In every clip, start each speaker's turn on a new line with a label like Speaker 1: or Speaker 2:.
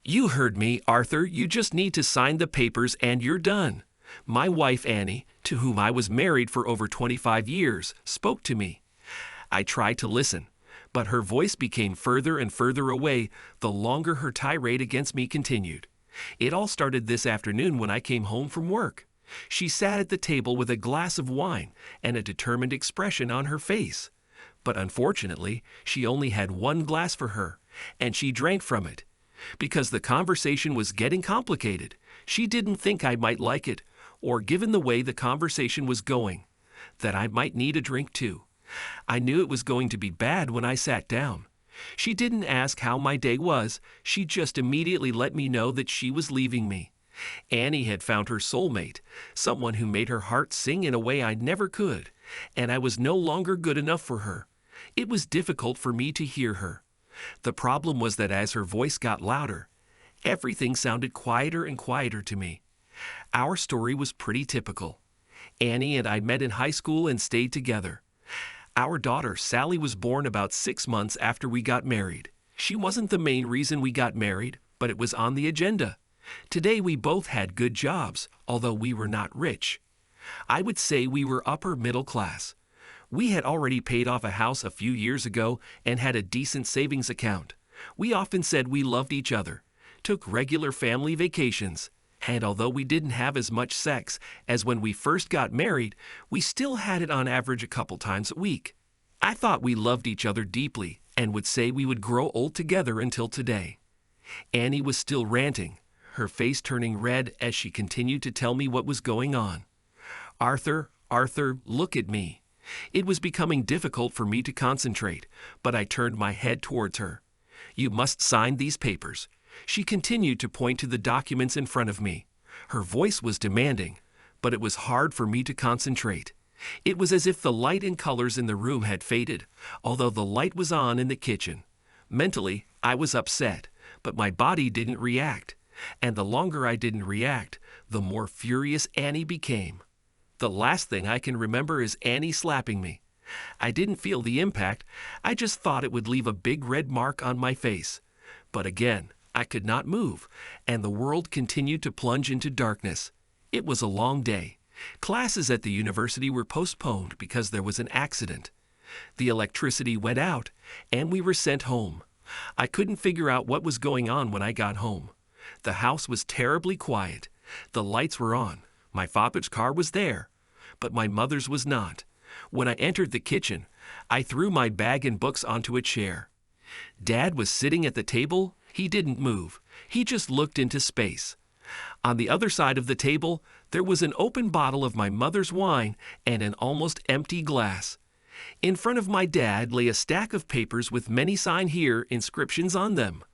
Speaker 1: You heard me, Arthur. You just need to sign the papers and you're done. My wife, Annie, to whom I was married for over 25 years, spoke to me. I tried to listen, but her voice became further and further away the longer her tirade against me continued. It all started this afternoon when I came home from work. She sat at the table with a glass of wine and a determined expression on her face. But unfortunately, she only had one glass for her, and she drank from it. Because the conversation was getting complicated, she didn't think I might like it, or given the way the conversation was going, that I might need a drink too. I knew it was going to be bad when I sat down. She didn't ask how my day was, she just immediately let me know that she was leaving me. Annie had found her soulmate, someone who made her heart sing in a way I never could, and I was no longer good enough for her. It was difficult for me to hear her. The problem was that as her voice got louder, everything sounded quieter and quieter to me. Our story was pretty typical. Annie and I met in high school and stayed together. Our daughter, Sally, was born about 6 months after we got married. She wasn't the main reason we got married, but it was on the agenda. Today we both had good jobs, although we were not rich. I would say we were upper middle class. We had already paid off a house a few years ago and had a decent savings account. We often said we loved each other, took regular family vacations, and although we didn't have as much sex as when we first got married, we still had it on average a couple times a week. I thought we loved each other deeply and would say we would grow old together until today. Annie was still ranting, her face turning red as she continued to tell me what was going on. Arthur, look at me. It was becoming difficult for me to concentrate, but I turned my head towards her. You must sign these papers. She continued to point to the documents in front of me. Her voice was demanding, but it was hard for me to concentrate. It was as if the light and colors in the room had faded, although the light was on in the kitchen. Mentally, I was upset, but my body didn't react. And the longer I didn't react, the more furious Annie became. The last thing I can remember is Annie slapping me. I didn't feel the impact, I just thought it would leave a big red mark on my face. But again, I could not move, and the world continued to plunge into darkness. It was a long day. Classes at the university were postponed because there was an accident. The electricity went out, and we were sent home. I couldn't figure out what was going on when I got home. The house was terribly quiet. The lights were on. My father's car was there, but my mother's was not. When I entered the kitchen, I threw my bag and books onto a chair. Dad was sitting at the table. He didn't move. He just looked into space. On the other side of the table, there was an open bottle of my mother's wine and an almost empty glass. In front of my dad lay a stack of papers with many sign here inscriptions on them.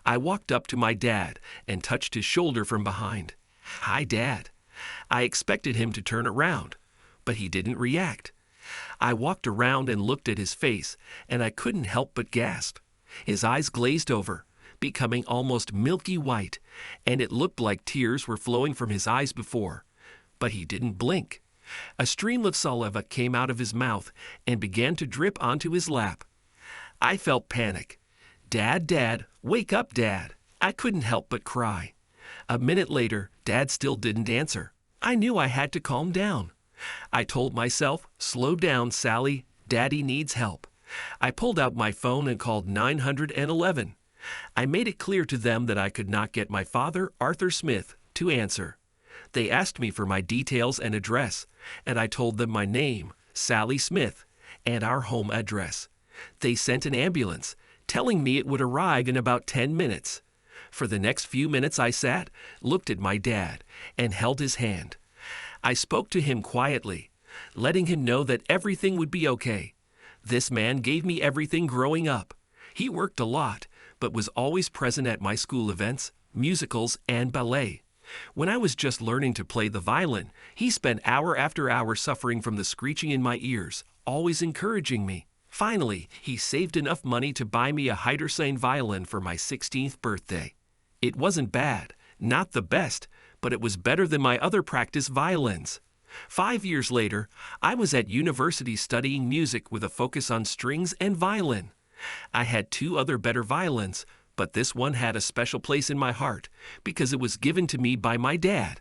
Speaker 1: I walked up to my dad and touched his shoulder from behind. Hi, Dad. I expected him to turn around, but he didn't react. I walked around and looked at his face, and I couldn't help but gasp. His eyes glazed over, becoming almost milky white, and it looked like tears were flowing from his eyes before. But he didn't blink. A stream of saliva came out of his mouth and began to drip onto his lap. I felt panic. Dad, wake up, Dad. I couldn't help but cry. A minute later, Dad still didn't answer. I knew I had to calm down. I told myself, slow down, Sally, Daddy needs help. I pulled out my phone and called 911. I made it clear to them that I could not get my father, Arthur Smith, to answer. They asked me for my details and address, and I told them my name, Sally Smith, and our home address. They sent an ambulance, telling me it would arrive in about 10 minutes. For the next few minutes I sat, looked at my dad, and held his hand. I spoke to him quietly, letting him know that everything would be okay. This man gave me everything growing up. He worked a lot, but was always present at my school events, musicals, and ballet. When I was just learning to play the violin, he spent hour after hour suffering from the screeching in my ears, always encouraging me. Finally, he saved enough money to buy me a Heidersane violin for my 16th birthday. It wasn't bad, not the best, but it was better than my other practice violins. 5 years later, I was at university studying music with a focus on strings and violin. I had 2 other better violins, But this one had a special place in my heart because it was given to me by my dad.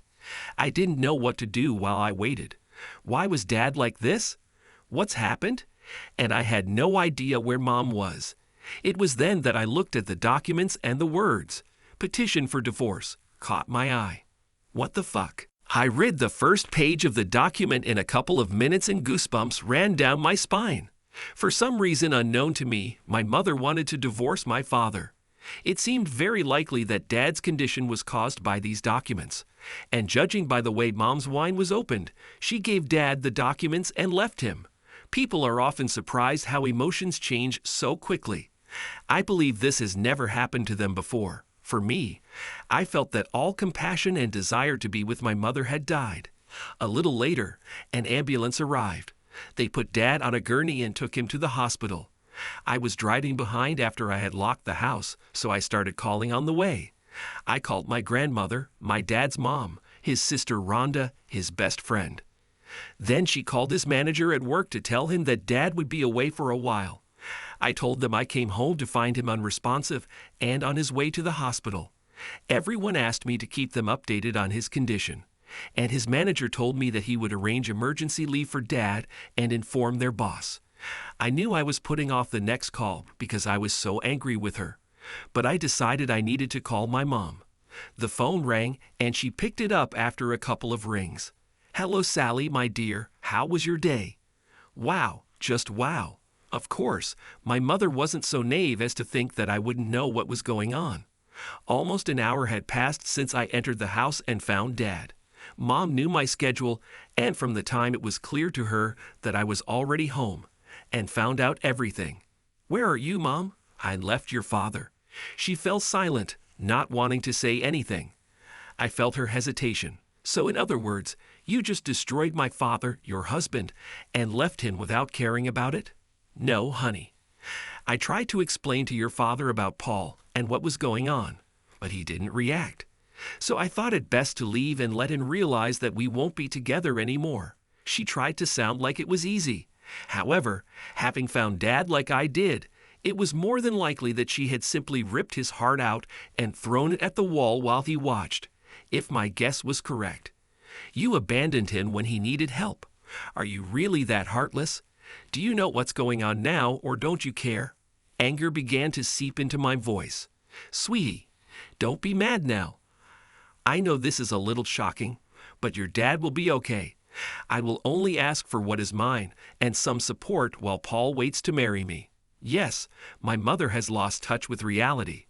Speaker 1: I didn't know what to do while I waited. Why was Dad like this? What's happened? And I had no idea where Mom was. It was then that I looked at the documents and the words, "Petition for divorce," caught my eye. What the fuck? I read the first page of the document in a couple of minutes and goosebumps ran down my spine. For some reason unknown to me, my mother wanted to divorce my father. It seemed very likely that Dad's condition was caused by these documents. And judging by the way Mom's wine was opened, she gave Dad the documents and left him. People are often surprised how emotions change so quickly. I believe this has never happened to them before. For me, I felt that all compassion and desire to be with my mother had died. A little later, an ambulance arrived. They put Dad on a gurney and took him to the hospital. I was driving behind after I had locked the house, so I started calling on the way. I called my grandmother, my dad's mom, his sister Rhonda, his best friend. Then she called his manager at work to tell him that Dad would be away for a while. I told them I came home to find him unresponsive and on his way to the hospital. Everyone asked me to keep them updated on his condition, and his manager told me that he would arrange emergency leave for Dad and inform their boss. I knew I was putting off the next call because I was so angry with her, but I decided I needed to call my mom. The phone rang and she picked it up after a couple of rings. "Hello, Sally, my dear. How was your day?" Wow, just wow. Of course, my mother wasn't so naive as to think that I wouldn't know what was going on. Almost an hour had passed since I entered the house and found Dad. Mom knew my schedule, and from the time it was clear to her that I was already home, and found out everything. "Where are you, Mom?" "I left your father." She fell silent, not wanting to say anything. I felt her hesitation. "So in other words, you just destroyed my father, your husband, and left him without caring about it?" "No, honey. I tried to explain to your father about Paul and what was going on, but he didn't react. So I thought it best to leave and let him realize that we won't be together anymore." She tried to sound like it was easy. However, having found Dad like I did, it was more than likely that she had simply ripped his heart out and thrown it at the wall while he watched, if my guess was correct. "You abandoned him when he needed help. Are you really that heartless? Do you know what's going on now, or don't you care?" Anger began to seep into my voice. "Sweetie, don't be mad now. I know this is a little shocking, but your dad will be okay. I will only ask for what is mine and some support while Paul waits to marry me. Yes, my mother has lost touch with reality.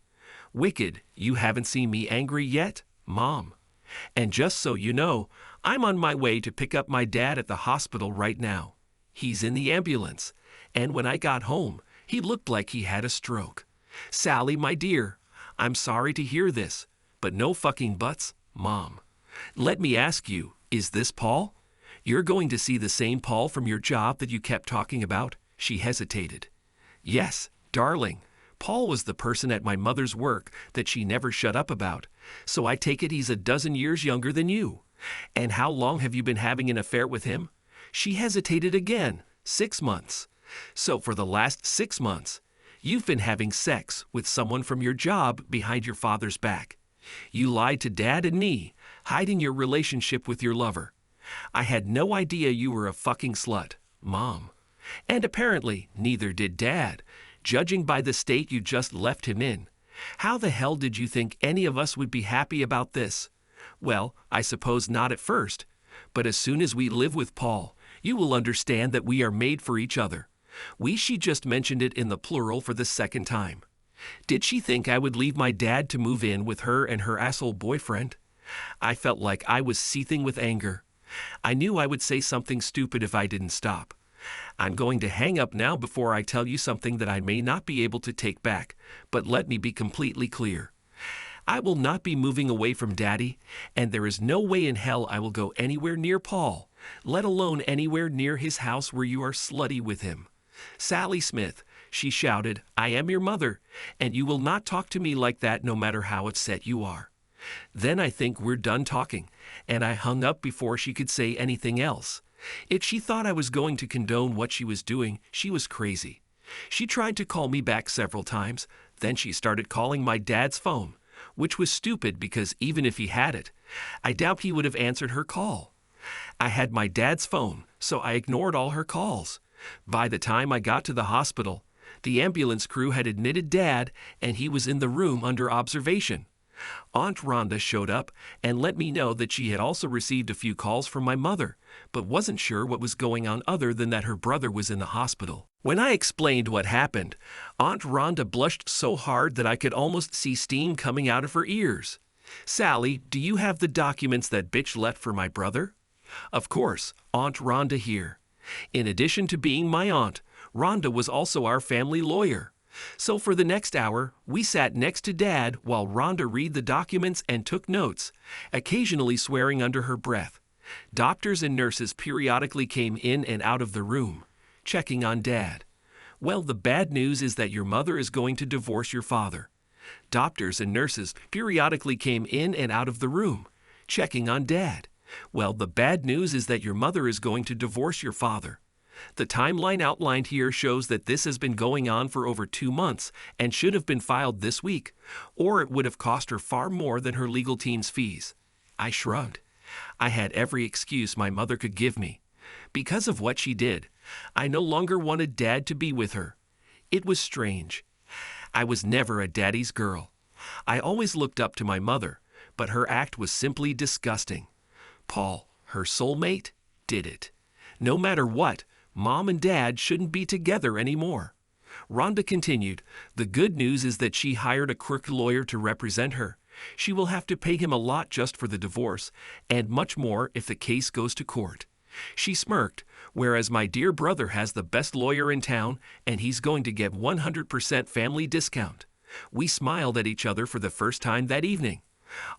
Speaker 1: Wicked, you haven't seen me angry yet, Mom. And just so you know, I'm on my way to pick up my dad at the hospital right now. He's in the ambulance, and when I got home, he looked like he had a stroke. Sally, my dear, I'm sorry to hear this, but no fucking buts, Mom. Let me ask you, is this Paul? You're going to see the same Paul from your job that you kept talking about?" She hesitated. "Yes, darling. Paul was the person at my mother's work that she never shut up about, so I take it he's a dozen years younger than you. And how long have you been having an affair with him?" She hesitated again. 6 months. "So for the last 6 months, you've been having sex with someone from your job behind your father's back. You lied to Dad and me, hiding your relationship with your lover. I had no idea you were a fucking slut, Mom. And apparently neither did Dad, judging by the state you just left him in. How the hell did you think any of us would be happy about this? Well, I suppose not at first, but as soon as we live with Paul, you will understand that we are made for each other. She just mentioned it in the plural for the second time. Did she think I would leave my dad to move in with her and her asshole boyfriend? I felt like I was seething with anger. I knew I would say something stupid if I didn't stop. I'm going to hang up now before I tell you something that I may not be able to take back, but let me be completely clear. I will not be moving away from Daddy, and there is no way in hell I will go anywhere near Paul, let alone anywhere near his house where you are slutty with him. Sally Smith," she shouted, "I am your mother, and you will not talk to me like that no matter how upset you are." Then I think we're done talking, and I hung up before she could say anything else. If she thought I was going to condone what she was doing, she was crazy. She tried to call me back several times, Then she started calling my dad's phone, which was stupid because even if he had it, I doubt he would have answered her call. I had my dad's phone, so I ignored all her calls. By the time I got to the hospital, the ambulance crew had admitted Dad, and he was in the room under observation. Aunt Rhonda showed up and let me know that she had also received a few calls from my mother, but wasn't sure what was going on other than that her brother was in the hospital. When I explained what happened, Aunt Rhonda blushed so hard that I could almost see steam coming out of her ears. "Sally, do you have the documents that bitch left for my brother?" Of course, Aunt Rhonda here. In addition to being my aunt, Rhonda was also our family lawyer. So for the next hour, we sat next to Dad while Rhonda read the documents and took notes, occasionally swearing under her breath. Doctors and nurses periodically came in and out of the room, checking on Dad. "Well, the bad news is that your mother is going to divorce your father." Doctors and nurses periodically came in and out of the room, checking on Dad. "Well, the bad news is that your mother is going to divorce your father." The timeline outlined here shows that this has been going on for over 2 months and should have been filed this week, or it would have cost her far more than her legal team's fees. I shrugged. I had every excuse my mother could give me. Because of what she did, I no longer wanted Dad to be with her. It was strange. I was never a daddy's girl. I always looked up to my mother, but her act was simply disgusting. Paul, her soulmate, did it. No matter what, Mom and Dad shouldn't be together anymore. Rhonda continued, "The good news is that she hired a crooked lawyer to represent her. She will have to pay him a lot just for the divorce, and much more if the case goes to court." She smirked, "Whereas my dear brother has the best lawyer in town, and he's going to get 100% family discount." We smiled at each other for the first time that evening.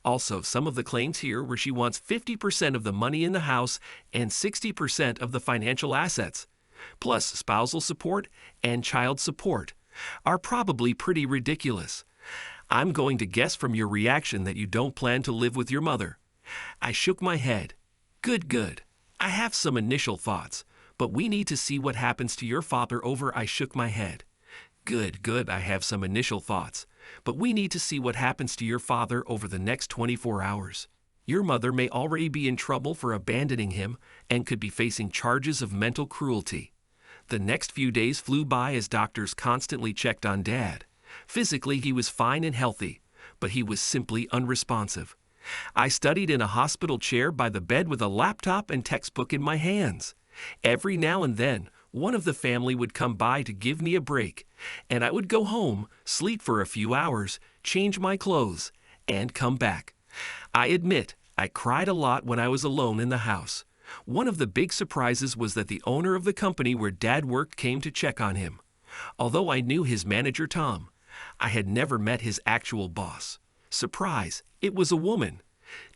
Speaker 1: Also, some of the claims here were she wants 50% of the money in the house and 60% of the financial assets, plus spousal support and child support, are probably pretty ridiculous. I'm going to guess from your reaction that you don't plan to live with your mother. I shook my head. Good. I have some initial thoughts, but we need to see what happens to your father over. I shook my head. Good, I have some initial thoughts, but we need to see what happens to your father over the next 24 hours. Your mother may already be in trouble for abandoning him and could be facing charges of mental cruelty. The next few days flew by as doctors constantly checked on Dad. Physically, he was fine and healthy, but he was simply unresponsive. I studied in a hospital chair by the bed with a laptop and textbook in my hands. Every now and then, one of the family would come by to give me a break, and I would go home, sleep for a few hours, change my clothes, and come back. I admit, I cried a lot when I was alone in the house. One of the big surprises was that the owner of the company where Dad worked came to check on him. Although I knew his manager Tom, I had never met his actual boss. Surprise, it was a woman.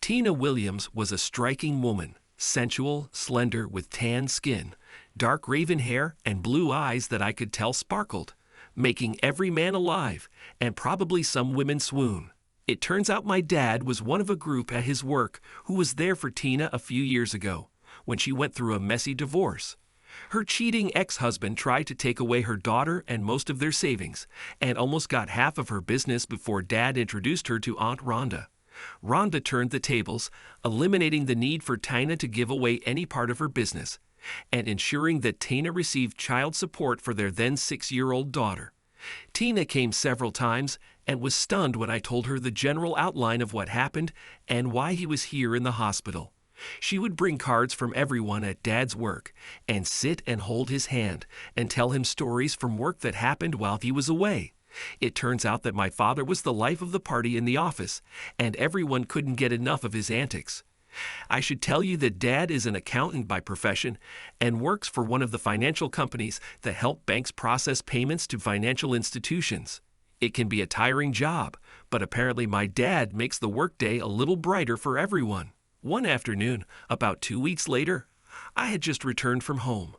Speaker 1: Tina Williams was a striking woman, sensual, slender, with tan skin, dark raven hair, and blue eyes that I could tell sparkled, making every man alive, and probably some women swoon. It turns out my dad was one of a group at his work who was there for Tina a few years ago, when she went through a messy divorce. Her cheating ex-husband tried to take away her daughter and most of their savings, and almost got half of her business before Dad introduced her to Aunt Rhonda. Rhonda turned the tables, eliminating the need for Tina to give away any part of her business, and ensuring that Tina received child support for their then 6-year-old daughter. Tina came several times and was stunned when I told her the general outline of what happened and why he was here in the hospital. She would bring cards from everyone at Dad's work and sit and hold his hand and tell him stories from work that happened while he was away. It turns out that my father was the life of the party in the office, and everyone couldn't get enough of his antics. I should tell you that Dad is an accountant by profession and works for one of the financial companies that help banks process payments to financial institutions. It can be a tiring job, but apparently my dad makes the workday a little brighter for everyone. One afternoon, about 2 weeks later, I had just returned from home.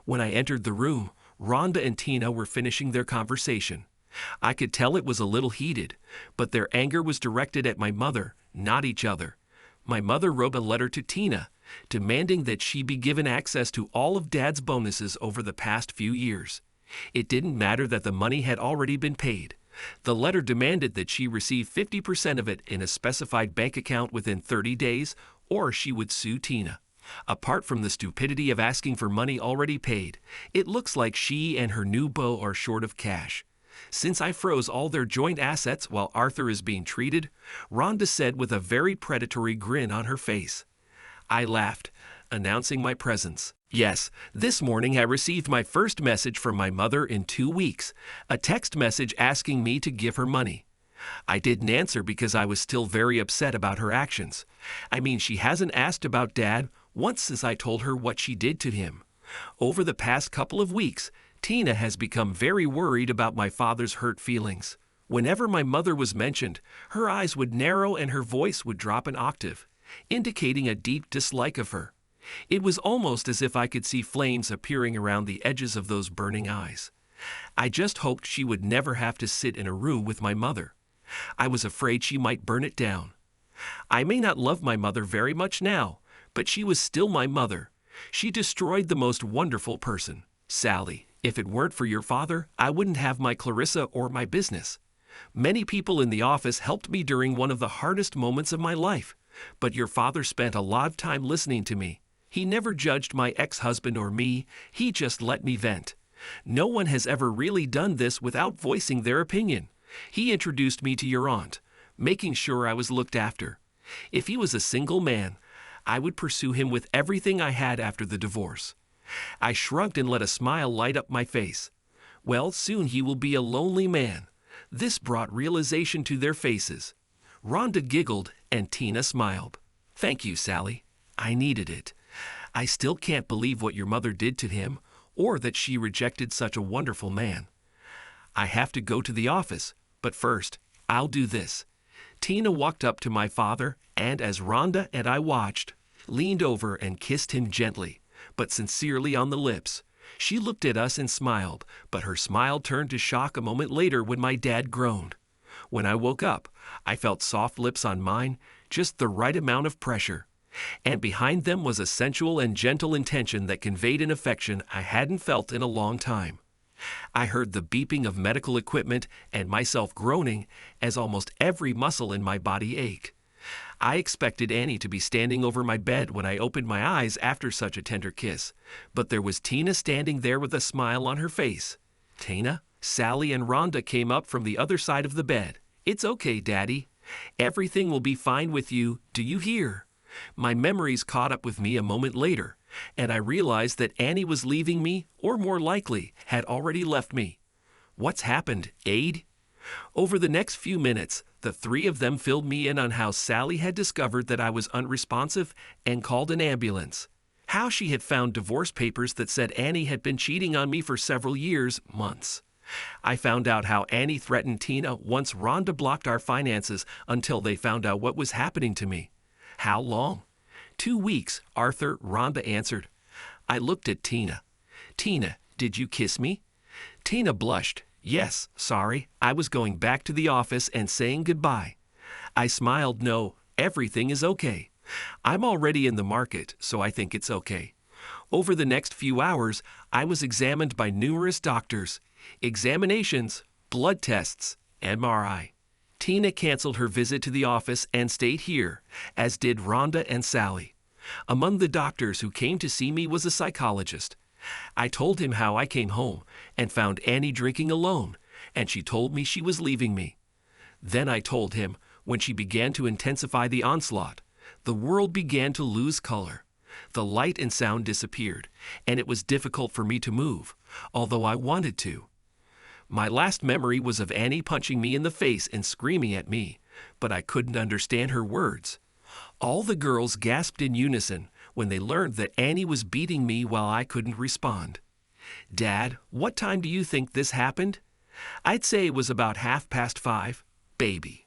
Speaker 1: When I entered the room, Rhonda and Tina were finishing their conversation. I could tell it was a little heated, but their anger was directed at my mother, not each other. My mother wrote a letter to Tina, demanding that she be given access to all of Dad's bonuses over the past few years. It didn't matter that the money had already been paid. The letter demanded that she receive 50% of it in a specified bank account within 30 days, or she would sue Tina. Apart from the stupidity of asking for money already paid, it looks like she and her new beau are short of cash. Since I froze all their joint assets while Arthur is being treated, Rhonda said with a very predatory grin on her face. I laughed, announcing my presence. Yes, this morning I received my first message from my mother in 2 weeks, a text message asking me to give her money. I didn't answer because I was still very upset about her actions. I mean, she hasn't asked about Dad once since I told her what she did to him. Over the past couple of weeks, Tina has become very worried about my father's hurt feelings. Whenever my mother was mentioned, her eyes would narrow and her voice would drop an octave, indicating a deep dislike of her. It was almost as if I could see flames appearing around the edges of those burning eyes. I just hoped she would never have to sit in a room with my mother. I was afraid she might burn it down. I may not love my mother very much now, but she was still my mother. She destroyed the most wonderful person. Sally, if it weren't for your father, I wouldn't have my Clarissa or my business. Many people in the office helped me during one of the hardest moments of my life, but your father spent a lot of time listening to me. He never judged my ex-husband or me, he just let me vent. No one has ever really done this without voicing their opinion. He introduced me to your aunt, making sure I was looked after. If he was a single man, I would pursue him with everything I had after the divorce. I shrugged and let a smile light up my face. Well, soon he will be a lonely man. This brought realization to their faces. Rhonda giggled and Tina smiled. Thank you, Sally. I needed it. I still can't believe what your mother did to him, or that she rejected such a wonderful man. I have to go to the office, but first, I'll do this. Tina walked up to my father, and as Rhonda and I watched, leaned over and kissed him gently, but sincerely on the lips. She looked at us and smiled, but her smile turned to shock a moment later when my dad groaned. When I woke up, I felt soft lips on mine, just the right amount of pressure. And behind them was a sensual and gentle intention that conveyed an affection I hadn't felt in a long time. I heard the beeping of medical equipment and myself groaning as almost every muscle in my body ached. I expected Annie to be standing over my bed when I opened my eyes after such a tender kiss, but there was Tina standing there with a smile on her face. Tina, Sally, and Rhonda came up from the other side of the bed. It's okay, Daddy. Everything will be fine with you, do you hear? My memories caught up with me a moment later, and I realized that Annie was leaving me, or more likely, had already left me. What's happened, Aide? Over the next few minutes, the three of them filled me in on how Sally had discovered that I was unresponsive and called an ambulance. How she had found divorce papers that said Annie had been cheating on me for several years, months. I found out how Annie threatened Tina once Rhonda blocked our finances until they found out what was happening to me. How long? 2 weeks, Arthur, Rhonda answered. I looked at Tina. Tina, did you kiss me? Tina blushed. Yes, sorry, I was going back to the office and saying goodbye. I smiled. No, everything is okay. I'm already in the market, so I think it's okay. Over the next few hours, I was examined by numerous doctors. Examinations, blood tests, MRI. Tina canceled her visit to the office and stayed here, as did Rhonda and Sally. Among the doctors who came to see me was a psychologist. I told him how I came home and found Annie drinking alone, and she told me she was leaving me. Then I told him, when she began to intensify the onslaught, the world began to lose color. The light and sound disappeared, and it was difficult for me to move, although I wanted to. My last memory was of Annie punching me in the face and screaming at me, but I couldn't understand her words. All the girls gasped in unison when they learned that Annie was beating me while I couldn't respond. Dad, what time do you think this happened? I'd say it was about 5:30. Baby.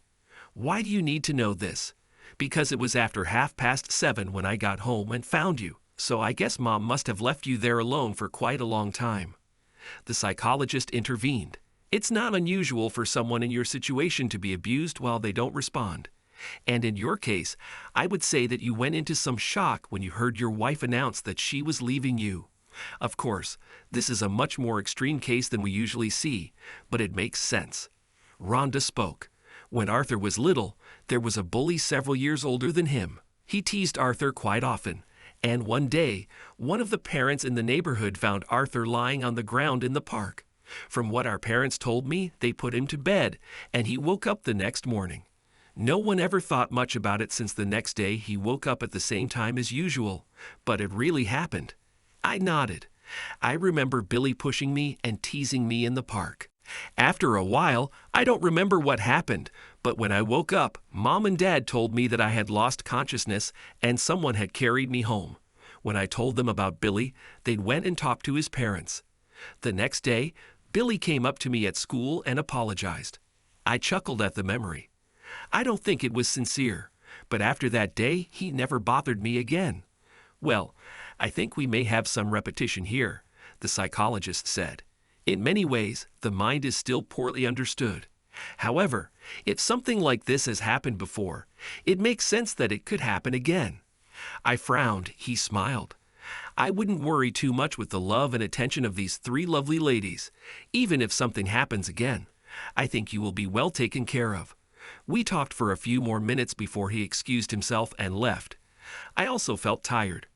Speaker 1: Why do you need to know this? Because it was after 7:30 when I got home and found you, so I guess Mom must have left you there alone for quite a long time. The psychologist intervened. It's not unusual for someone in your situation to be abused while they don't respond. And in your case, I would say that you went into some shock when you heard your wife announce that she was leaving you. Of course, this is a much more extreme case than we usually see, but it makes sense. Rhonda spoke. When Arthur was little, there was a bully several years older than him. He teased Arthur quite often, and one day, one of the parents in the neighborhood found Arthur lying on the ground in the park. From what our parents told me, they put him to bed, and he woke up the next morning. No one ever thought much about it since the next day he woke up at the same time as usual, but it really happened. I nodded. I remember Billy pushing me and teasing me in the park. After a while, I don't remember what happened, but when I woke up, Mom and Dad told me that I had lost consciousness and someone had carried me home. When I told them about Billy, they went and talked to his parents. The next day, Billy came up to me at school and apologized. I chuckled at the memory. I don't think it was sincere, but after that day, he never bothered me again. Well, I think we may have some repetition here, the psychologist said. In many ways, the mind is still poorly understood. However, if something like this has happened before, it makes sense that it could happen again. I frowned. He smiled. I wouldn't worry too much with the love and attention of these three lovely ladies, even if something happens again. I think you will be well taken care of. We talked for a few more minutes before he excused himself and left. I also felt tired.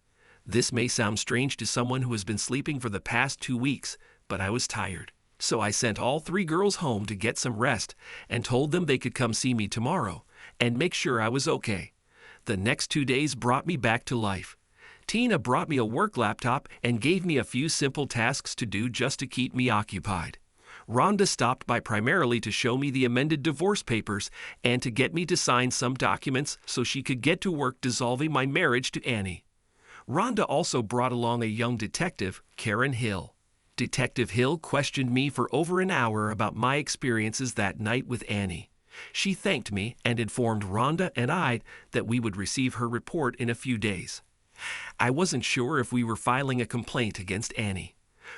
Speaker 1: This may sound strange to someone who has been sleeping for the past 2 weeks, but I was tired. So I sent all 3 girls home to get some rest and told them they could come see me tomorrow and make sure I was okay. The next 2 days brought me back to life. Tina brought me a work laptop and gave me a few simple tasks to do just to keep me occupied. Rhonda stopped by primarily to show me the amended divorce papers and to get me to sign some documents so she could get to work dissolving my marriage to Annie. Rhonda also brought along a young detective, Karen Hill. Detective Hill questioned me for over an hour about my experiences that night with Annie. She thanked me and informed Rhonda and I that we would receive her report in a few days. I wasn't sure if we were filing a complaint against Annie.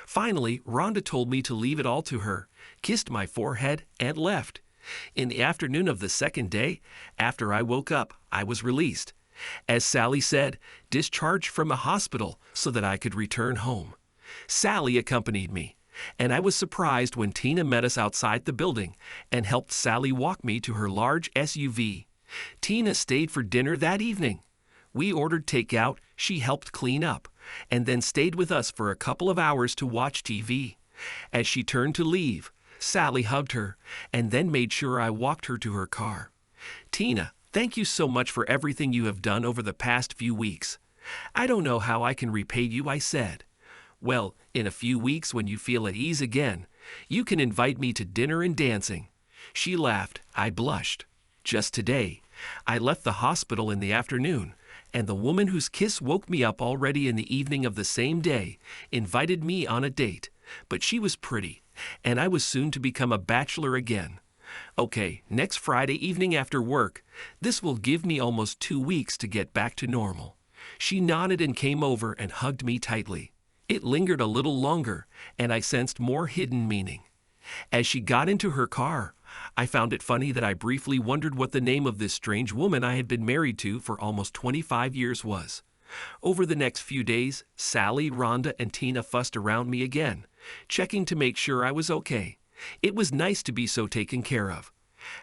Speaker 1: Finally, Rhonda told me to leave it all to her, kissed my forehead, and left. In the afternoon of the second day, after I woke up, I was released. As Sally said, discharged from a hospital so that I could return home. Sally accompanied me, and I was surprised when Tina met us outside the building and helped Sally walk me to her large SUV. Tina stayed for dinner that evening. We ordered takeout, she helped clean up, and then stayed with us for a couple of hours to watch TV. As she turned to leave, Sally hugged her and then made sure I walked her to her car. Tina, thank you so much for everything you have done over the past few weeks. I don't know how I can repay you, I said. Well, in a few weeks when you feel at ease again, you can invite me to dinner and dancing. She laughed. I blushed. Just today, I left the hospital in the afternoon, and the woman whose kiss woke me up already in the evening of the same day invited me on a date, but she was pretty, and I was soon to become a bachelor again. Okay, next Friday evening after work, this will give me almost 2 weeks to get back to normal. She nodded and came over and hugged me tightly. It lingered a little longer, and I sensed more hidden meaning. As she got into her car, I found it funny that I briefly wondered what the name of this strange woman I had been married to for almost 25 years was. Over the next few days, Sally, Rhonda, and Tina fussed around me again, checking to make sure I was okay. It was nice to be so taken care of.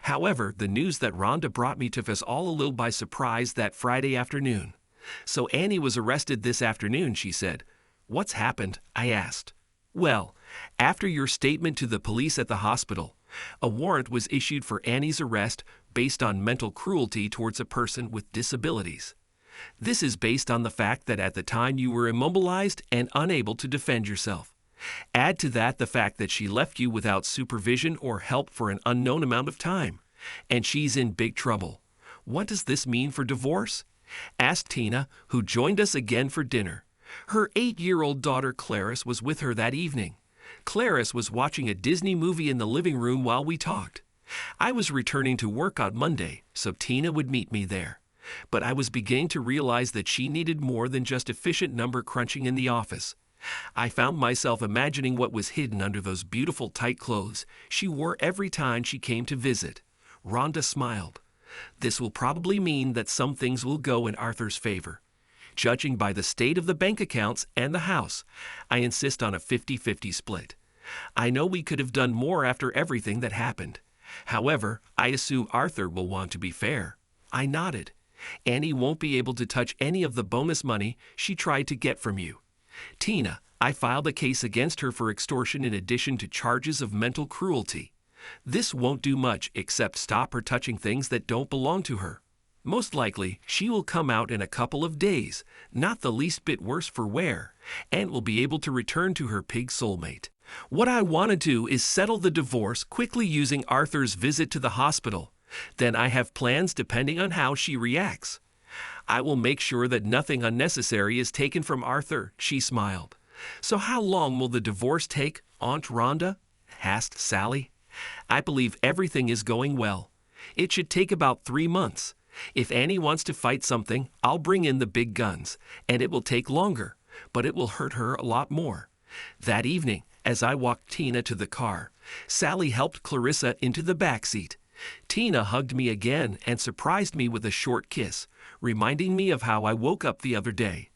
Speaker 1: However, the news that Rhonda brought me took us all a little by surprise that Friday afternoon. So Annie was arrested this afternoon, she said. What's happened? I asked. Well, after your statement to the police at the hospital, a warrant was issued for Annie's arrest based on mental cruelty towards a person with disabilities. This is based on the fact that at the time you were immobilized and unable to defend yourself. Add to that the fact that she left you without supervision or help for an unknown amount of time, and she's in big trouble. What does this mean for divorce? Asked Tina, who joined us again for dinner. Her 8-year-old daughter Clarice was with her that evening. Clarice was watching a Disney movie in the living room while we talked. I was returning to work on Monday, so Tina would meet me there. But I was beginning to realize that she needed more than just efficient number crunching in the office. I found myself imagining what was hidden under those beautiful tight clothes she wore every time she came to visit. Rhonda smiled. This will probably mean that some things will go in Arthur's favor. Judging by the state of the bank accounts and the house, I insist on a 50-50 split. I know we could have done more after everything that happened. However, I assume Arthur will want to be fair. I nodded. Annie won't be able to touch any of the bonus money she tried to get from you. Tina, I filed a case against her for extortion in addition to charges of mental cruelty. This won't do much except stop her touching things that don't belong to her. Most likely, she will come out in a couple of days, not the least bit worse for wear, and will be able to return to her pig soulmate. What I want to do is settle the divorce quickly using Arthur's visit to the hospital. Then I have plans depending on how she reacts. I will make sure that nothing unnecessary is taken from Arthur, she smiled. So how long will the divorce take, Aunt Rhonda? Asked Sally. I believe everything is going well. It should take about 3 months. If Annie wants to fight something, I'll bring in the big guns, and it will take longer, but it will hurt her a lot more. That evening, as I walked Tina to the car, Sally helped Clarissa into the back seat. Tina hugged me again and surprised me with a short kiss, reminding me of how I woke up the other day.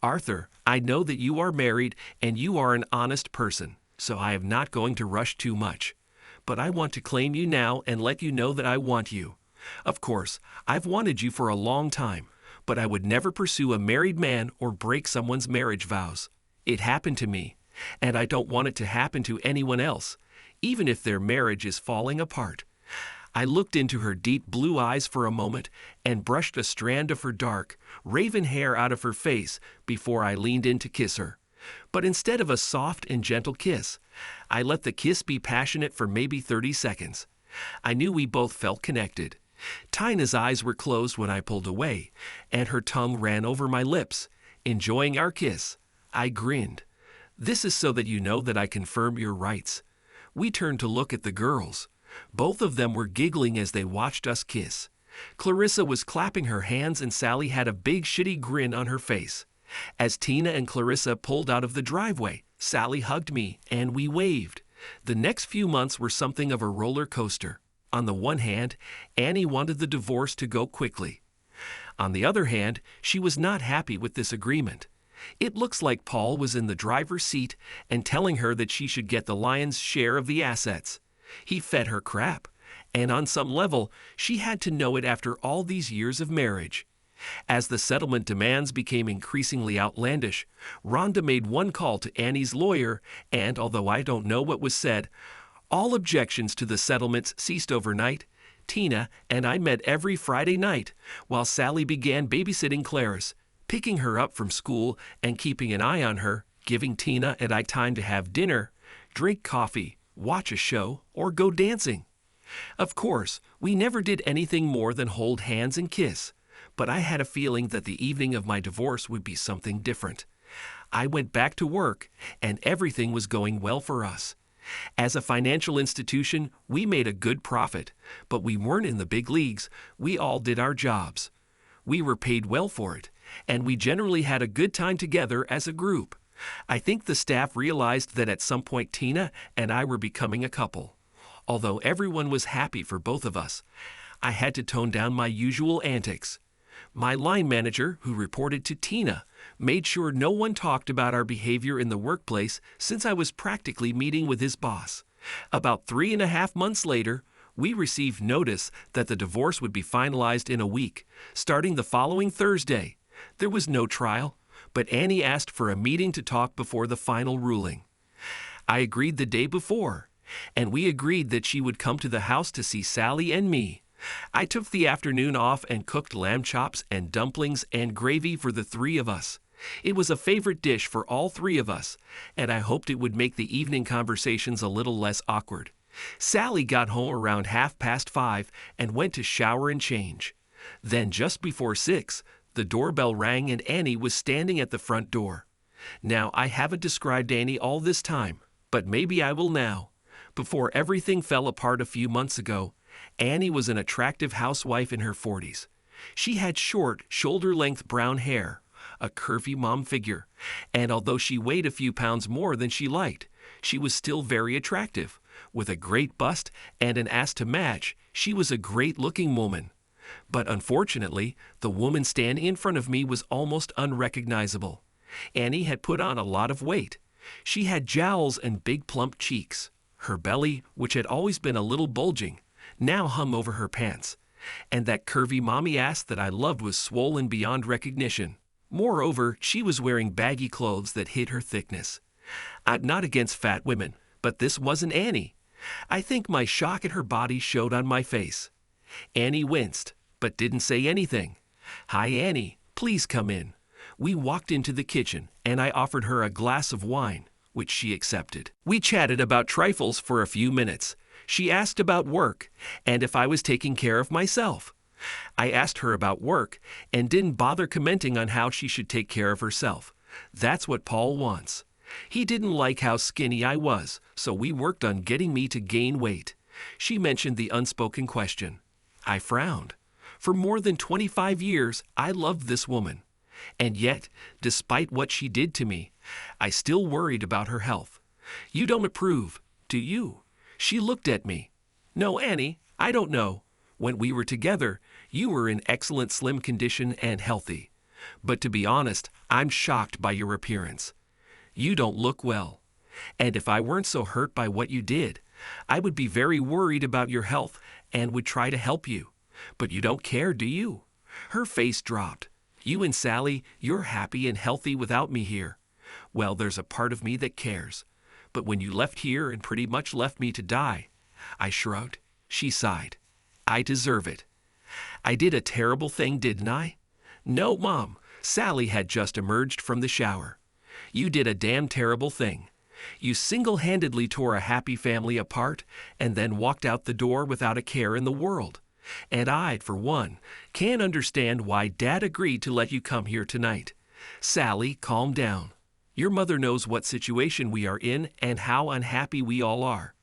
Speaker 1: Arthur, I know that you are married and you are an honest person, so I am not going to rush too much. But I want to claim you now and let you know that I want you. Of course, I've wanted you for a long time, but I would never pursue a married man or break someone's marriage vows. It happened to me, and I don't want it to happen to anyone else, even if their marriage is falling apart. I looked into her deep blue eyes for a moment and brushed a strand of her dark, raven hair out of her face before I leaned in to kiss her. But instead of a soft and gentle kiss, I let the kiss be passionate for maybe 30 seconds. I knew we both felt connected. Tina's eyes were closed when I pulled away, and her tongue ran over my lips. Enjoying our kiss, I grinned. This is so that you know that I confirm your rights. We turned to look at the girls. Both of them were giggling as they watched us kiss. Clarissa was clapping her hands and Sally had a big shitty grin on her face. As Tina and Clarissa pulled out of the driveway, Sally hugged me and we waved. The next few months were something of a roller coaster. On the one hand, Annie wanted the divorce to go quickly. On the other hand, she was not happy with this agreement. It looks like Paul was in the driver's seat and telling her that she should get the lion's share of the assets. He fed her crap, and on some level, she had to know it after all these years of marriage. As the settlement demands became increasingly outlandish, Rhonda made one call to Annie's lawyer, and although I don't know what was said, all objections to the settlements ceased overnight. Tina and I met every Friday night, while Sally began babysitting Clarice, picking her up from school and keeping an eye on her, giving Tina and I time to have dinner, drink coffee, watch a show, or go dancing. Of course, we never did anything more than hold hands and kiss, but I had a feeling that the evening of my divorce would be something different. I went back to work, and everything was going well for us. As a financial institution, we made a good profit, but we weren't in the big leagues. We all did our jobs. We were paid well for it, and we generally had a good time together as a group. I think the staff realized that at some point Tina and I were becoming a couple. Although everyone was happy for both of us, I had to tone down my usual antics. My line manager, who reported to Tina, made sure no one talked about our behavior in the workplace since I was practically meeting with his boss. About 3.5 months later, we received notice that the divorce would be finalized in a week, starting the following Thursday. There was no trial, but Annie asked for a meeting to talk before the final ruling. I agreed the day before, and we agreed that she would come to the house to see Sally and me. I took the afternoon off and cooked lamb chops and dumplings and gravy for the 3 of us. It was a favorite dish for all 3 of us, and I hoped it would make the evening conversations a little less awkward. Sally got home around 5:30 and went to shower and change. Then just before 6, the doorbell rang and Annie was standing at the front door. Now, I haven't described Annie all this time, but maybe I will now. Before everything fell apart a few months ago, Annie was an attractive housewife in her 40s. She had short, shoulder-length brown hair, a curvy mom figure, and although she weighed a few pounds more than she liked, she was still very attractive. With a great bust and an ass to match, she was a great-looking woman. But unfortunately, the woman standing in front of me was almost unrecognizable. Annie had put on a lot of weight. She had jowls and big plump cheeks. Her belly, which had always been a little bulging, now hung over her pants, and that curvy mommy ass that I loved was swollen beyond recognition. Moreover, she was wearing baggy clothes that hid her thickness. I'm not against fat women, but this wasn't Annie. I think my shock at her body showed on my face. Annie winced, but didn't say anything. "Hi, Annie, please come in." We walked into the kitchen, and I offered her a glass of wine, which she accepted. We chatted about trifles for a few minutes. She asked about work, and if I was taking care of myself. I asked her about work, and didn't bother commenting on how she should take care of herself. That's what Paul wants. He didn't like how skinny I was, so we worked on getting me to gain weight. She mentioned the unspoken question. I frowned. For more than 25 years, I loved this woman. And yet, despite what she did to me, I still worried about her health. You don't approve, do you? She looked at me. No, Annie, I don't know. When we were together, you were in excellent slim condition and healthy. But to be honest, I'm shocked by your appearance. You don't look well. And if I weren't so hurt by what you did, I would be very worried about your health and would try to help you. But you don't care, do you? Her face dropped. You and Sally, you're happy and healthy without me here. Well, there's a part of me that cares. But when you left here and pretty much left me to die, I shrugged. She sighed. I deserve it. I did a terrible thing, didn't I? No, Mom. Sally had just emerged from the shower. You did a damn terrible thing. You single-handedly tore a happy family apart and then walked out the door without a care in the world. And I, for one, can't understand why Dad agreed to let you come here tonight. Sally, calm down. Your mother knows what situation we are in and how unhappy we all are.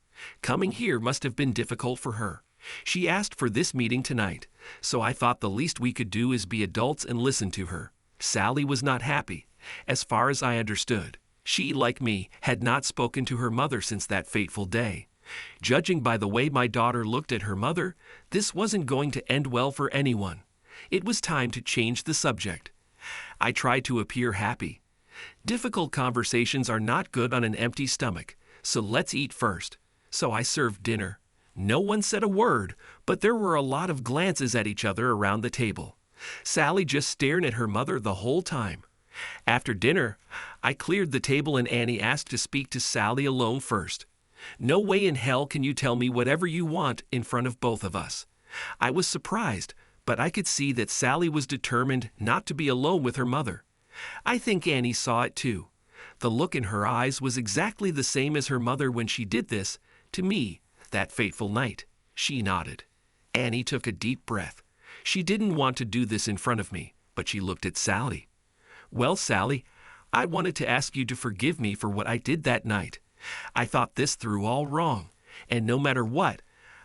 Speaker 1: Coming here must have been difficult for her. She asked for this meeting tonight, so I thought the least we could do is be adults and listen to her. Sally was not happy, as far as I understood. She, like me, had not spoken to her mother since that fateful day. Judging by the way my daughter looked at her mother, this wasn't going to end well for anyone. It was time to change the subject. I tried to appear happy. Difficult conversations are not good on an empty stomach, so let's eat first. So I served dinner. No one said a word, but there were a lot of glances at each other around the table. Sally just stared at her mother the whole time. After dinner, I cleared the table and Annie asked to speak to Sally alone first. No way in hell can you tell me whatever you want in front of both of us. I was surprised, but I could see that Sally was determined not to be alone with her mother. I think Annie saw it too. The look in her eyes was exactly the same as her mother when she did this to me that fateful night. She nodded. Annie took a deep breath. She didn't want to do this in front of me, but she looked at Sally. Well, Sally, I wanted to ask you to forgive me for what I did that night. I thought this through all wrong, and no matter what,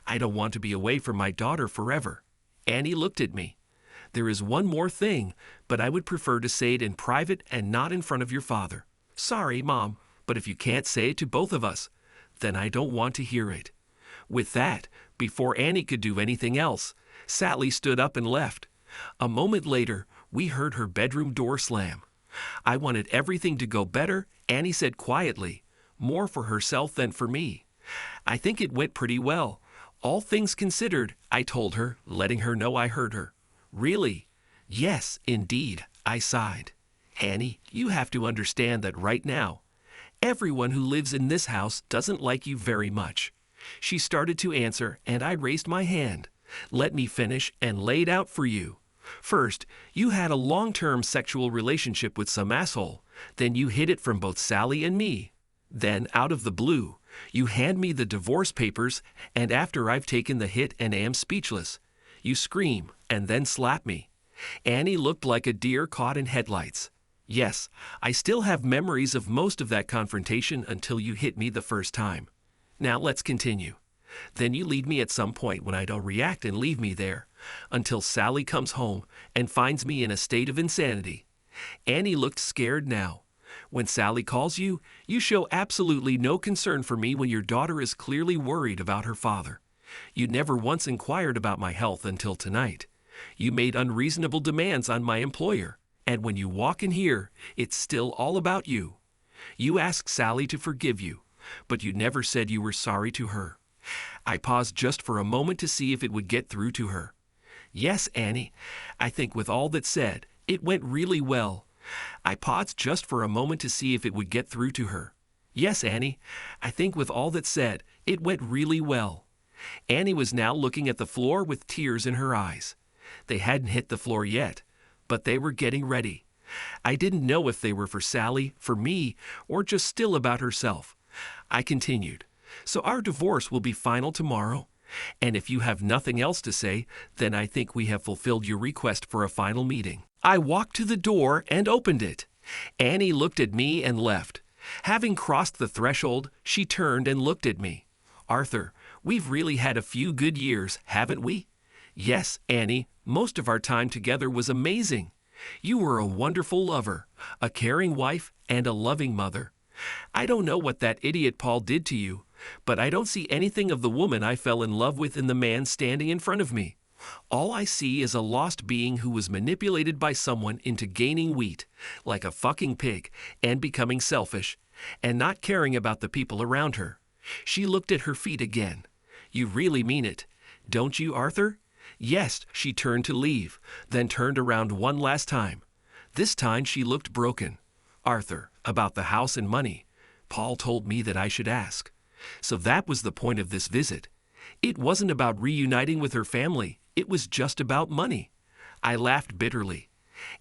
Speaker 1: I don't want to be away from my daughter forever. Annie looked at me. There is one more thing, but I would prefer to say it in private and not in front of your father. Sorry, Mom, but if you can't say it to both of us, then I don't want to hear it. With that, before Annie could do anything else, Sally stood up and left. A moment later, we heard her bedroom door slam. I wanted everything to go better, Annie said quietly, more for herself than for me. I think it went pretty well. All things considered, I told her, letting her know I heard her. Really? Yes, indeed, I sighed. Annie, you have to understand that right now, everyone who lives in this house doesn't like you very much. She started to answer, and I raised my hand. Let me finish and lay it out for you. First, you had a long-term sexual relationship with some asshole. Then you hid it from both Sally and me. Then, out of the blue, you hand me the divorce papers, and after I've taken the hit and am speechless, you scream and then slap me. Annie looked like a deer caught in headlights. Yes, I still have memories of most of that confrontation until you hit me the first time. Now let's continue. Then you lead me at some point when I don't react and leave me there, until Sally comes home and finds me in a state of insanity. Annie looked scared now. When Sally calls you, you show absolutely no concern for me when your daughter is clearly worried about her father. You never once inquired about my health until tonight. You made unreasonable demands on my employer, and when you walk in here, it's still all about you. You asked Sally to forgive you, but you never said you were sorry to her. I paused just for a moment to see if it would get through to her. Yes, Annie, I think with all that said, it went really well. I paused just for a moment to see if it would get through to her. Yes, Annie, I think with all that said, it went really well. Annie was now looking at the floor with tears in her eyes. They hadn't hit the floor yet, but they were getting ready. I didn't know if they were for Sally, for me, or just still about herself. I continued, so our divorce will be final tomorrow? And if you have nothing else to say, then I think we have fulfilled your request for a final meeting. I walked to the door and opened it. Annie looked at me and left. Having crossed the threshold, she turned and looked at me. Arthur, we've really had a few good years, haven't we? Yes, Annie, most of our time together was amazing. You were a wonderful lover, a caring wife, and a loving mother. I don't know what that idiot Paul did to you, but I don't see anything of the woman I fell in love with in the man standing in front of me. All I see is a lost being who was manipulated by someone into gaining wheat, like a fucking pig, and becoming selfish, and not caring about the people around her. She looked at her feet again. You really mean it, don't you, Arthur? Yes, she turned to leave, then turned around one last time. This time she looked broken. Arthur, about the house and money. Paul told me that I should ask. So that was the point of this visit. It wasn't about reuniting with her family. It was just about money. I laughed bitterly.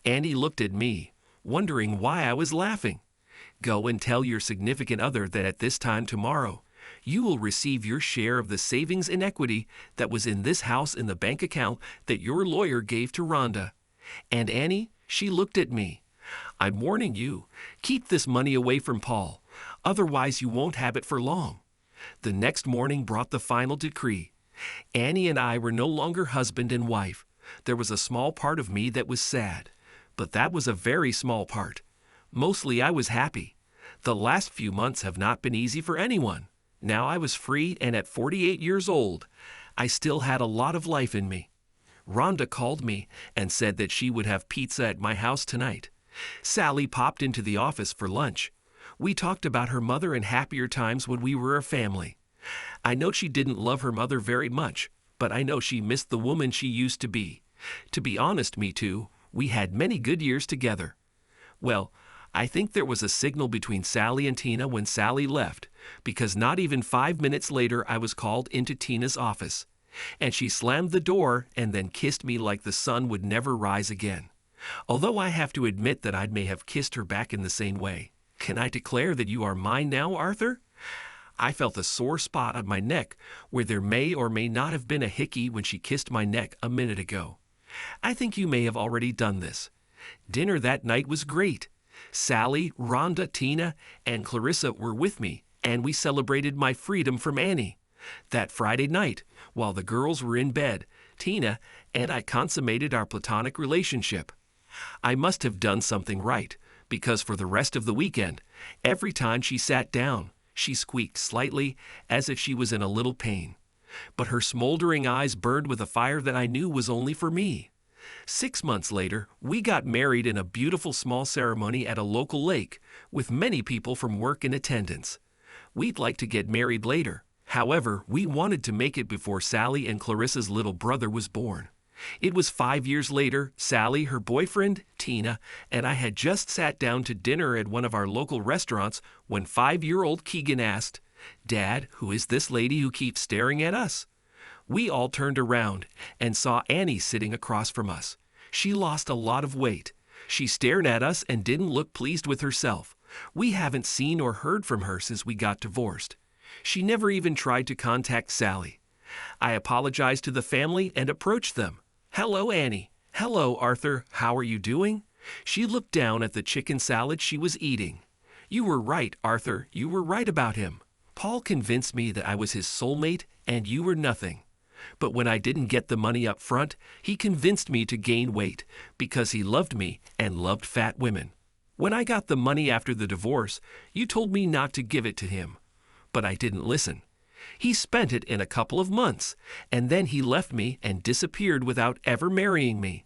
Speaker 1: Annie looked at me, wondering why I was laughing. Go and tell your significant other that at this time tomorrow, you will receive your share of the savings and equity that was in this house in the bank account that your lawyer gave to Rhonda. And Annie, she looked at me. I'm warning you, keep this money away from Paul, otherwise you won't have it for long. The next morning brought the final decree. Annie and I were no longer husband and wife. There was a small part of me that was sad, but that was a very small part. Mostly I was happy. The last few months have not been easy for anyone. Now I was free, and at 48 years old, I still had a lot of life in me. Rhonda called me and said that she would have pizza at my house tonight. Sally popped into the office for lunch. We talked about her mother and happier times when we were a family. I know she didn't love her mother very much, but I know she missed the woman she used to be. To be honest, me too, we had many good years together. Well, I think there was a signal between Sally and Tina when Sally left, because not even 5 minutes later I was called into Tina's office. And she slammed the door and then kissed me like the sun would never rise again. Although I have to admit that I may have kissed her back in the same way. Can I declare that you are mine now, Arthur? I felt a sore spot on my neck where there may or may not have been a hickey when she kissed my neck a minute ago. I think you may have already done this. Dinner that night was great. Sally, Rhonda, Tina, and Clarissa were with me, and we celebrated my freedom from Annie. That Friday night, while the girls were in bed, Tina and I consummated our platonic relationship. I must have done something right, because for the rest of the weekend, every time she sat down, she squeaked slightly as if she was in a little pain. But her smoldering eyes burned with a fire that I knew was only for me. 6 months later, we got married in a beautiful small ceremony at a local lake, with many people from work in attendance. We'd like to get married later. However, we wanted to make it before Sally and Clarissa's little brother was born. It was 5 years later. Sally, her boyfriend, Tina, and I had just sat down to dinner at one of our local restaurants when 5-year-old Keegan asked, "Dad, who is this lady who keeps staring at us?" We all turned around and saw Annie sitting across from us. She lost a lot of weight. She stared at us and didn't look pleased with herself. We haven't seen or heard from her since we got divorced. She never even tried to contact Sally. I apologized to the family and approached them. "Hello, Annie. Hello, Arthur. How are you doing?" She looked down at the chicken salad she was eating. "You were right, Arthur. You were right about him. Paul convinced me that I was his soulmate and you were nothing. But when I didn't get the money up front, he convinced me to gain weight because he loved me and loved fat women. When I got the money after the divorce, you told me not to give it to him. But I didn't listen. He spent it in a couple of months, and then he left me and disappeared without ever marrying me.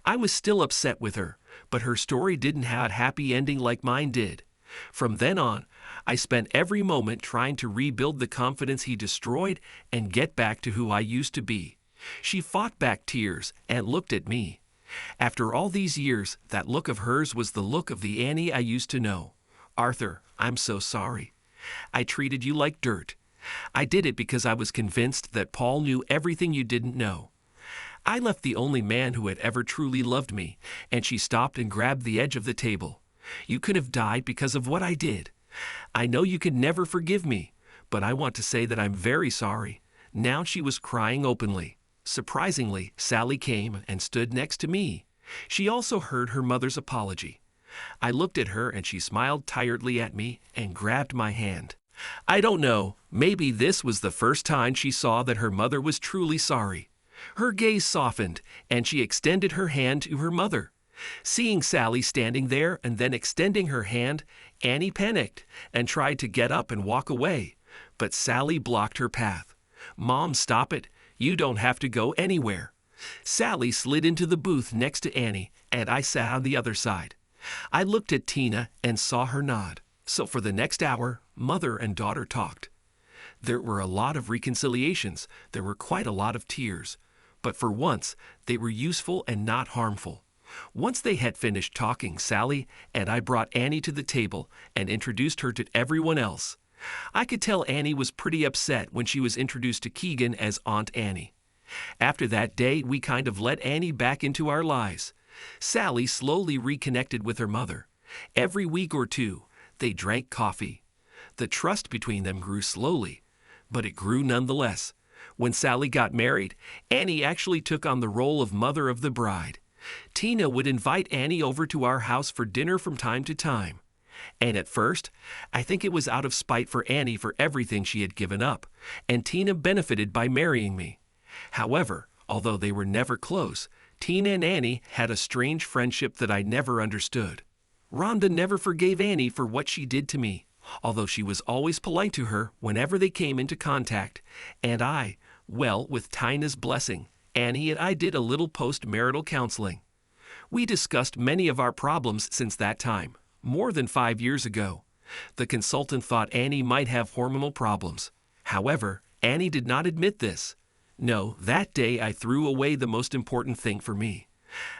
Speaker 1: I was still upset with her, but her story didn't have a happy ending like mine did. From then on, I spent every moment trying to rebuild the confidence he destroyed and get back to who I used to be. She fought back tears and looked at me. After all these years, that look of hers was the look of the Annie I used to know. Arthur, I'm so sorry. I treated you like dirt. I did it because I was convinced that Paul knew everything you didn't know. I left the only man who had ever truly loved me, and she stopped and grabbed the edge of the table. You could have died because of what I did. I know you could never forgive me, but I want to say that I'm very sorry. Now she was crying openly. Surprisingly, Sally came and stood next to me. She also heard her mother's apology. I looked at her and she smiled tiredly at me and grabbed my hand. I don't know, maybe this was the first time she saw that her mother was truly sorry. Her gaze softened and she extended her hand to her mother. Seeing Sally standing there and then extending her hand, Annie panicked and tried to get up and walk away, but Sally blocked her path. Mom, stop it. You don't have to go anywhere. Sally slid into the booth next to Annie, and I sat on the other side. I looked at Tina and saw her nod. So for the next hour, mother and daughter talked. There were a lot of reconciliations. There were quite a lot of tears. But for once, they were useful and not harmful. Once they had finished talking, Sally and I brought Annie to the table and introduced her to everyone else. I could tell Annie was pretty upset when she was introduced to Keegan as Aunt Annie. After that day, we kind of let Annie back into our lives. Sally slowly reconnected with her mother. Every week or two, they drank coffee. The trust between them grew slowly, but it grew nonetheless. When Sally got married, Annie actually took on the role of mother of the bride. Tina would invite Annie over to our house for dinner from time to time. And at first, I think it was out of spite for Annie for everything she had given up, and Tina benefited by marrying me. However, although they were never close, Tina and Annie had a strange friendship that I never understood. Rhonda never forgave Annie for what she did to me, although she was always polite to her whenever they came into contact, and with Tina's blessing, Annie and I did a little post-marital counseling. We discussed many of our problems since that time. More than 5 years ago. The consultant thought Annie might have hormonal problems. However, Annie did not admit this. No, that day I threw away the most important thing for me.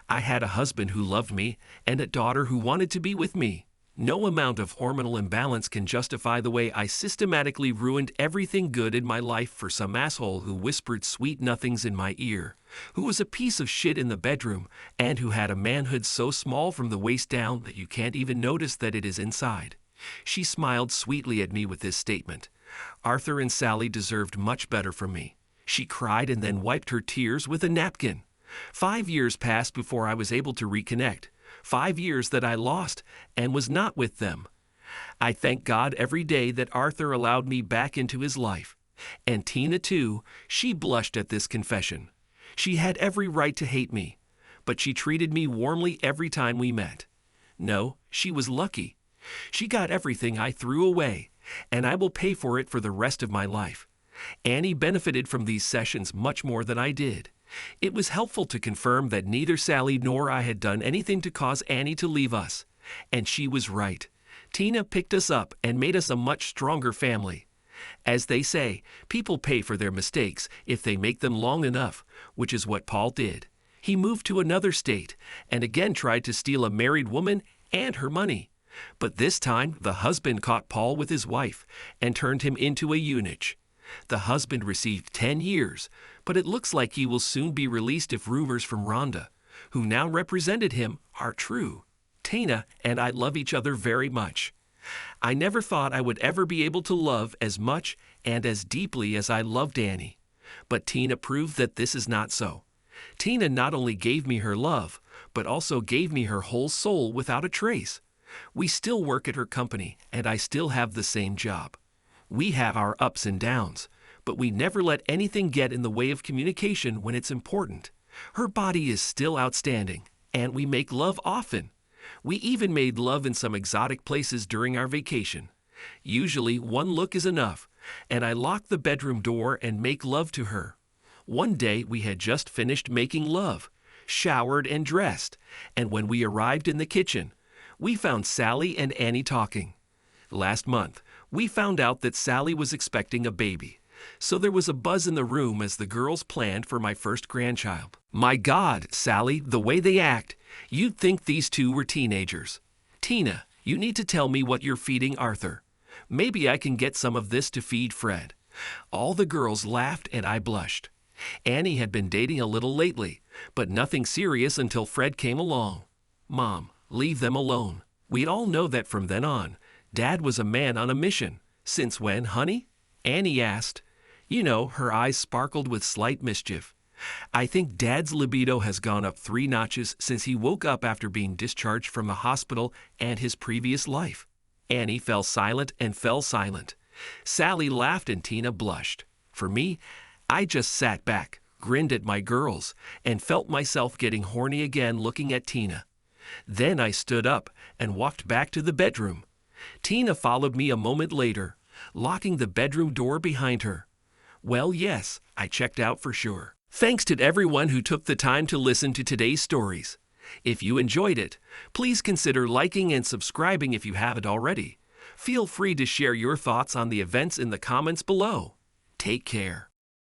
Speaker 1: I had a husband who loved me and a daughter who wanted to be with me. No amount of hormonal imbalance can justify the way I systematically ruined everything good in my life for some asshole who whispered sweet nothings in my ear, who was a piece of shit in the bedroom, and who had a manhood so small from the waist down that you can't even notice that it is inside. She smiled sweetly at me with this statement. Arthur and Sally deserved much better from me. She cried and then wiped her tears with a napkin. 5 years passed before I was able to reconnect. 5 years that I lost and was not with them. I thank God every day that Arthur allowed me back into his life. And Tina too, she blushed at this confession. She had every right to hate me, but she treated me warmly every time we met. No, she was lucky. She got everything I threw away, and I will pay for it for the rest of my life. Annie benefited from these sessions much more than I did. It was helpful to confirm that neither Sally nor I had done anything to cause Annie to leave us. And she was right. Tina picked us up and made us a much stronger family. As they say, people pay for their mistakes if they make them long enough, which is what Paul did. He moved to another state and again tried to steal a married woman and her money. But this time, the husband caught Paul with his wife and turned him into a eunuch. The husband received 10 years, but it looks like he will soon be released if rumors from Rhonda, who now represented him, are true. Tina and I love each other very much. I never thought I would ever be able to love as much and as deeply as I loved Annie. But Tina proved that this is not so. Tina not only gave me her love, but also gave me her whole soul without a trace. We still work at her company, and I still have the same job. We have our ups and downs, but we never let anything get in the way of communication when it's important. Her body is still outstanding, and we make love often. We even made love in some exotic places during our vacation. Usually, one look is enough, and I lock the bedroom door and make love to her. One day, we had just finished making love, showered and dressed, and when we arrived in the kitchen, we found Sally and Annie talking. Last month, We found out that Sally was expecting a baby, so there was a buzz in the room as the girls planned for my first grandchild. My God, Sally, the way they act, you'd think these two were teenagers. Tina, you need to tell me what you're feeding Arthur. Maybe I can get some of this to feed Fred. All the girls laughed and I blushed. Annie had been dating a little lately, but nothing serious until Fred came along. Mom, leave them alone. We all know that from then on, Dad was a man on a mission. Since when, honey? Annie asked. You know, her eyes sparkled with slight mischief. I think Dad's libido has gone up 3 notches since he woke up after being discharged from the hospital and his previous life. Annie fell silent and fell silent. Sally laughed and Tina blushed. For me, I just sat back, grinned at my girls, and felt myself getting horny again looking at Tina. Then I stood up and walked back to the bedroom. Tina followed me a moment later, locking the bedroom door behind her. Well, yes, I checked out for sure. Thanks to everyone who took the time to listen to today's stories. If you enjoyed it, please consider liking and subscribing if you haven't already. Feel free to share your thoughts on the events in the comments below. Take care.